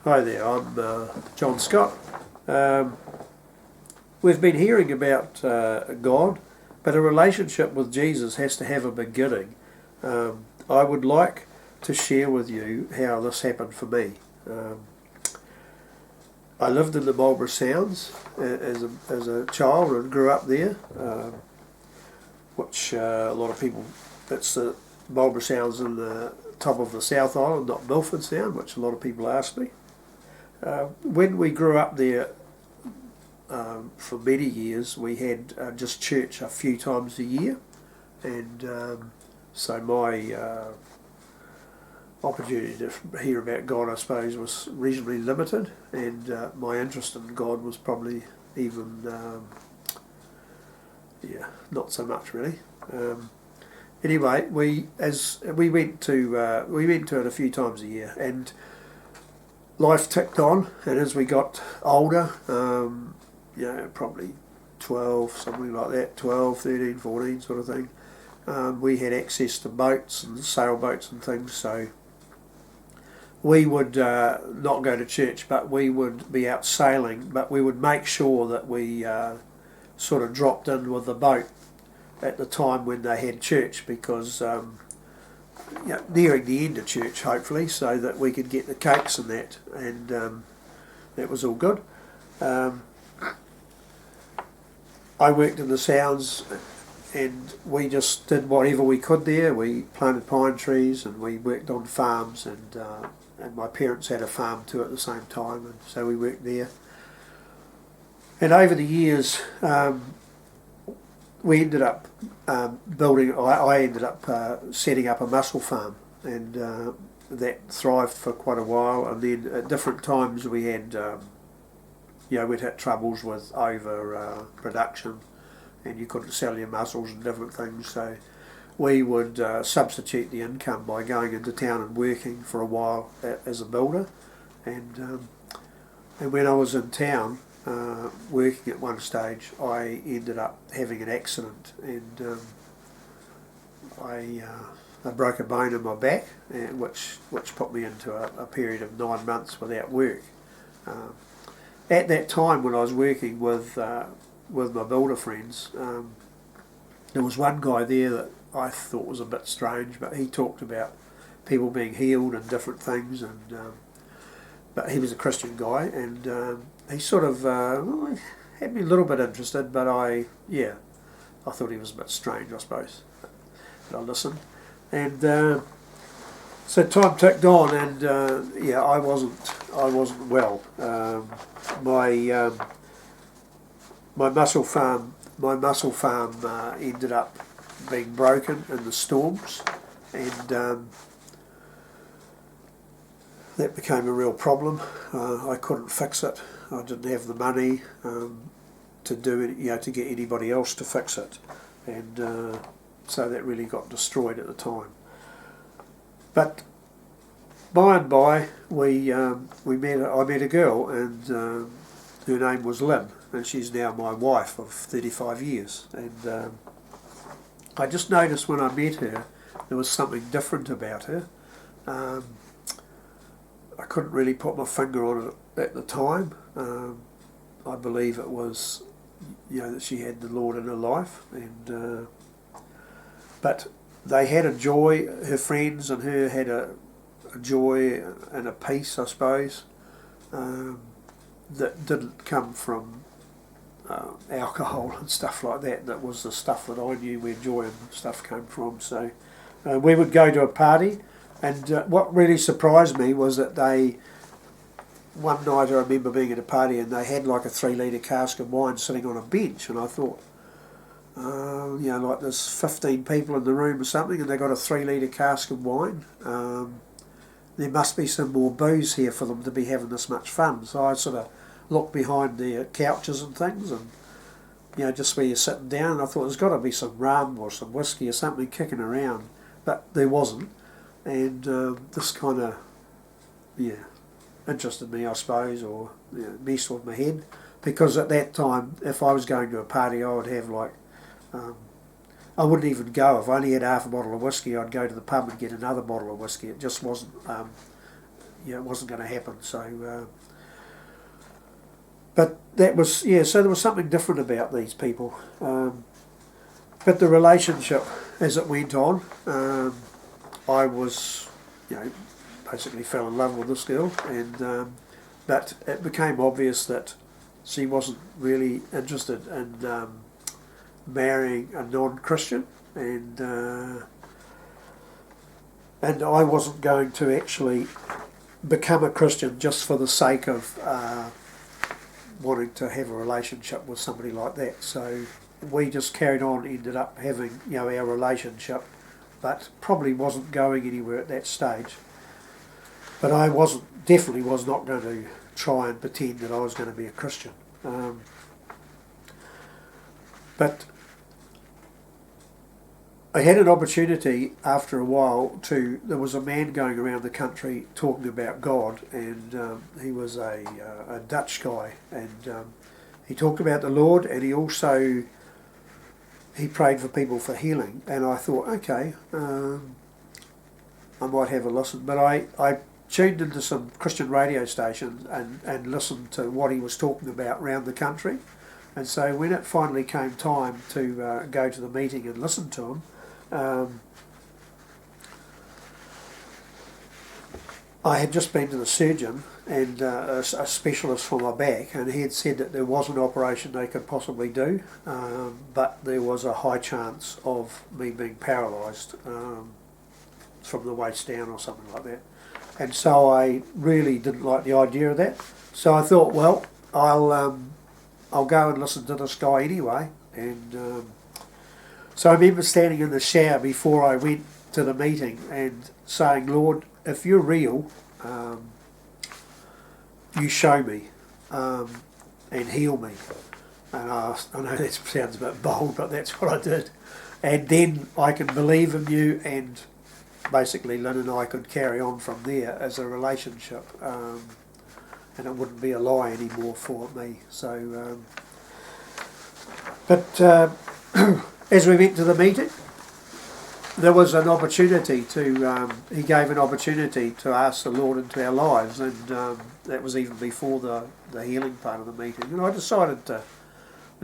Hi there, I'm John Scott. Um, we've been hearing about God, but a relationship with Jesus has to have a beginning. I would like to share with you how this happened for me. I lived in the Marlborough Sounds as a child and grew up there, which a lot of people, it's the Marlborough Sounds in the top of the South Island, not Milford Sound, which a lot of people ask me. When we grew up there, for many years, we had just church a few times a year, and so my opportunity to hear about God, I suppose, was reasonably limited, and my interest in God was probably even, not so much really. Anyway, we went to it a few times a year, and life ticked on, and as we got older, probably 12, something like that, 12, 13, 14 sort of thing, we had access to boats and sailboats and things, so we would not go to church, but we would be out sailing, but we would make sure that we sort of dropped in with the boat at the time when they had church, because nearing the end of church, hopefully, so that we could get the cakes and that, and that was all good. I worked in the Sounds, and we just did whatever we could there. We planted pine trees, and we worked on farms, and my parents had a farm too at the same time, and so we worked there. And over the years, we ended up I ended up setting up a mussel farm, and that thrived for quite a while. And then at different times we had, we'd had troubles with over production, and you couldn't sell your mussels and different things. So we would substitute the income by going into town and working for a while as a builder. And when I was in town, working at one stage, I ended up having an accident, and I broke a bone in my back, which put me into a period of 9 months without work. At that time, when I was working with my builder friends, there was one guy there that I thought was a bit strange, but he talked about people being healed and different things, and but he was a Christian guy, and he sort of had me a little bit interested, but I thought he was a bit strange, I suppose. But I listened, and so time ticked on, and I wasn't well. My mussel farm ended up being broken in the storms, and that became a real problem. I couldn't fix it. I didn't have the money to do it, to get anybody else to fix it, and so that really got destroyed at the time. But by and by, I met a girl, and her name was Lynn, and she's now my wife of 35 years. And I just noticed when I met her, there was something different about her. I couldn't really put my finger on it at the time. I believe it was, that she had the Lord in her life, and but they had a joy. Her friends and her had a joy and a peace, I suppose, that didn't come from alcohol and stuff like that. That was the stuff that I knew where joy and stuff came from. So we would go to a party. And what really surprised me was that one night I remember being at a party, and they had like a 3-litre cask of wine sitting on a bench, and I thought, like there's 15 people in the room or something, and they got a 3-litre cask of wine. There must be some more booze here for them to be having this much fun. So I sort of looked behind their couches and things, and just where you're sitting down, and I thought there's got to be some rum or some whiskey or something kicking around, but there wasn't. And this kind of, interested me, I suppose, or messed with my head, because at that time, if I was going to a party, I would have I wouldn't even go. If I only had half a bottle of whiskey, I'd go to the pub and get another bottle of whiskey. It just wasn't, it wasn't going to happen. So, but that was so there was something different about these people. But the relationship, as it went on, I was, basically fell in love with this girl, and but it became obvious that she wasn't really interested in marrying a non-Christian, and I wasn't going to actually become a Christian just for the sake of wanting to have a relationship with somebody like that. So we just carried on, ended up having our relationship, but probably wasn't going anywhere at that stage. But I definitely was not going to try and pretend that I was going to be a Christian. But I had an opportunity after a while there was a man going around the country talking about God, and he was a Dutch guy, and he talked about the Lord, and he prayed for people for healing, and I thought, okay, I might have a listen. But I tuned into some Christian radio stations and listened to what he was talking about around the country. And so when it finally came time to go to the meeting and listen to him, I had just been to the surgeon and a specialist for my back, and he had said that there was an operation they could possibly do, but there was a high chance of me being paralysed from the waist down or something like that. And so I really didn't like the idea of that. So I thought, well, I'll go and listen to this guy anyway. And so I remember standing in the shower before I went to the meeting and saying, Lord, if you're real, you show me and heal me. And I know that sounds a bit bold, but that's what I did. And then I can believe in you, and basically Lynn and I could carry on from there as a relationship, and it wouldn't be a lie anymore for me. So, but as we went to the meeting, there was an opportunity he gave an opportunity to ask the Lord into our lives, and that was even before the healing part of the meeting. And I decided to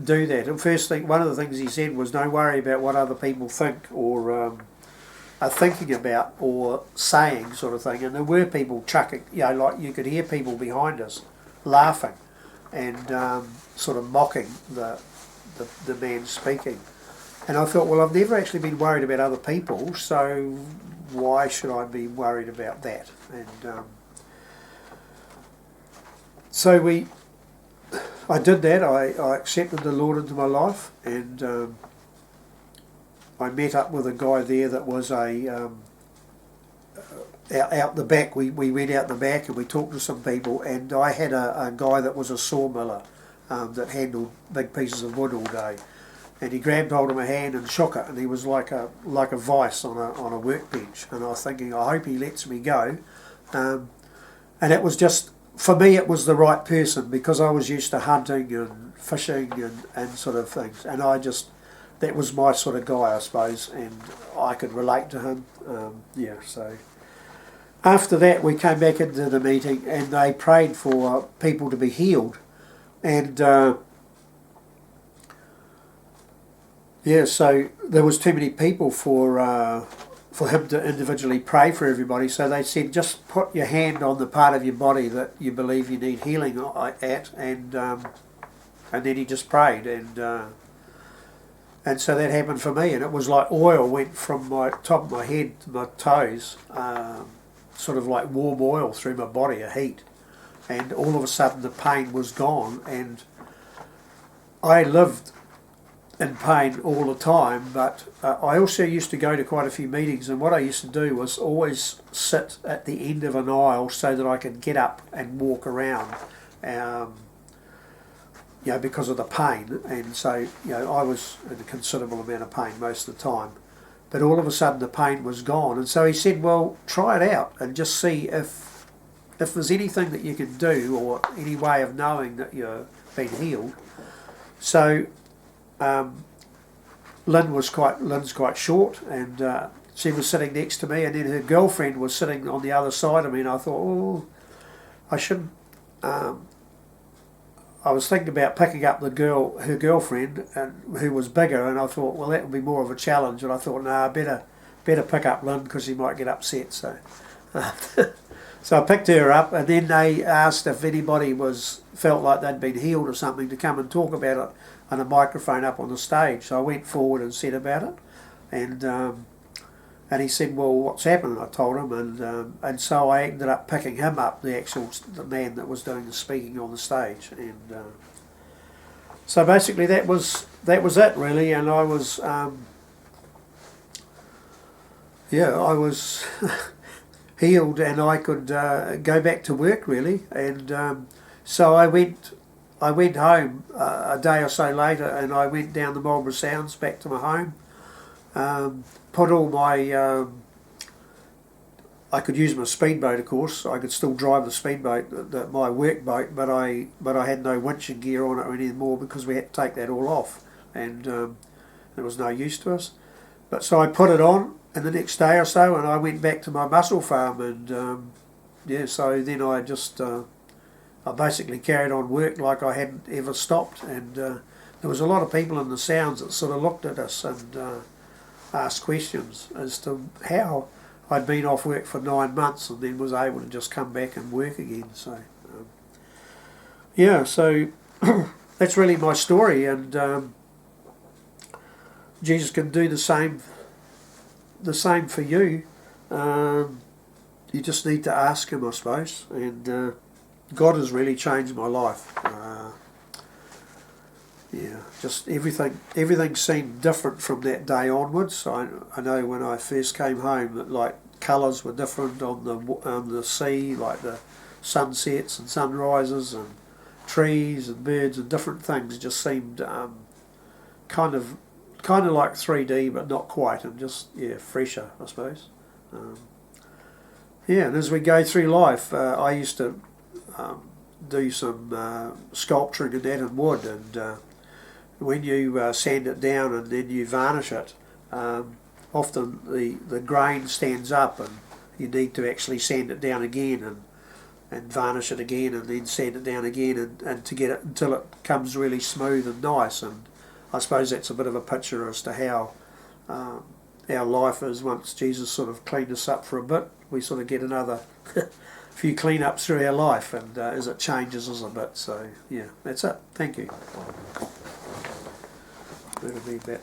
do that. And first thing, one of the things he said was, don't worry about what other people think or are thinking about or saying, sort of thing. And there were people chucking, like you could hear people behind us laughing and sort of mocking the man speaking. And I thought, well, I've never actually been worried about other people, so why should I be worried about that? And so I did that. I accepted the Lord into my life, and I met up with a guy there that was out the back. We went out the back and we talked to some people, and I had a guy that was a sawmiller that handled big pieces of wood all day. And he grabbed hold of my hand and shook it, and he was like a vice on a workbench. And I was thinking, I hope he lets me go. And it was just, for me, it was the right person, because I was used to hunting and fishing and sort of things. And that was my sort of guy, I suppose, and I could relate to him. So after that, we came back into the meeting, and they prayed for people to be healed. And so there was too many people for him to individually pray for everybody. So they said, just put your hand on the part of your body that you believe you need healing at, and then he just prayed, and so that happened for me. And it was like oil went from my top of my head to my toes, sort of like warm oil through my body, a heat, and all of a sudden the pain was gone. And I lived in pain all the time, but I also used to go to quite a few meetings, and what I used to do was always sit at the end of an aisle so that I could get up and walk around, because of the pain. And so I was in a considerable amount of pain most of the time, but all of a sudden the pain was gone. And so he said, well, try it out and just see if there's anything that you can do, or any way of knowing that you're being healed. So Lynn's quite short, and she was sitting next to me, and then her girlfriend was sitting on the other side of me, and I thought, oh, I shouldn't. I was thinking about picking up her girlfriend, and who was bigger, and I thought, well, that would be more of a challenge. And I thought, no, better pick up Lynn because she might get upset. So, so I picked her up, and then they asked if anybody felt like they'd been healed or something to come and talk about it on a microphone up on the stage. So I went forward and said about it, and he said, well, what's happened? I told him, and so I ended up picking him up, the man that was doing the speaking on the stage, and so basically that was it really, and I was I was healed, and I could go back to work really, and so I went home a day or so later, and I went down the Marlborough Sounds back to my home. Put all my, I could use my speedboat, of course. I could still drive the speedboat, my work boat, but I had no winching gear on it or anything more because we had to take that all off, and it was no use to us. But so I put it on, and the next day or so, and I went back to my mussel farm, and so then I just I basically carried on work like I hadn't ever stopped, and there was a lot of people in the Sounds that sort of looked at us and asked questions as to how I'd been off work for 9 months and then was able to just come back and work again. So so that's really my story, and Jesus can do the same for you. You just need to ask him, I suppose, and God has really changed my life. Just everything seemed different from that day onwards. I know when I first came home that like colours were different on the sea, like the sunsets and sunrises and trees and birds and different things just seemed kind of like 3D, but not quite, and just fresher, I suppose. And as we go through life, I used to do some sculpturing and that in wood, and when you sand it down and then you varnish it, often the grain stands up, and you need to actually sand it down again and varnish it again, and then sand it down again, and to get it until it comes really smooth and nice. And I suppose that's a bit of a picture as to how our life is. Once Jesus sort of cleaned us up for a bit, we sort of get another few clean-ups through our life, and as it changes us a bit. So that's it. Thank you. That'll be about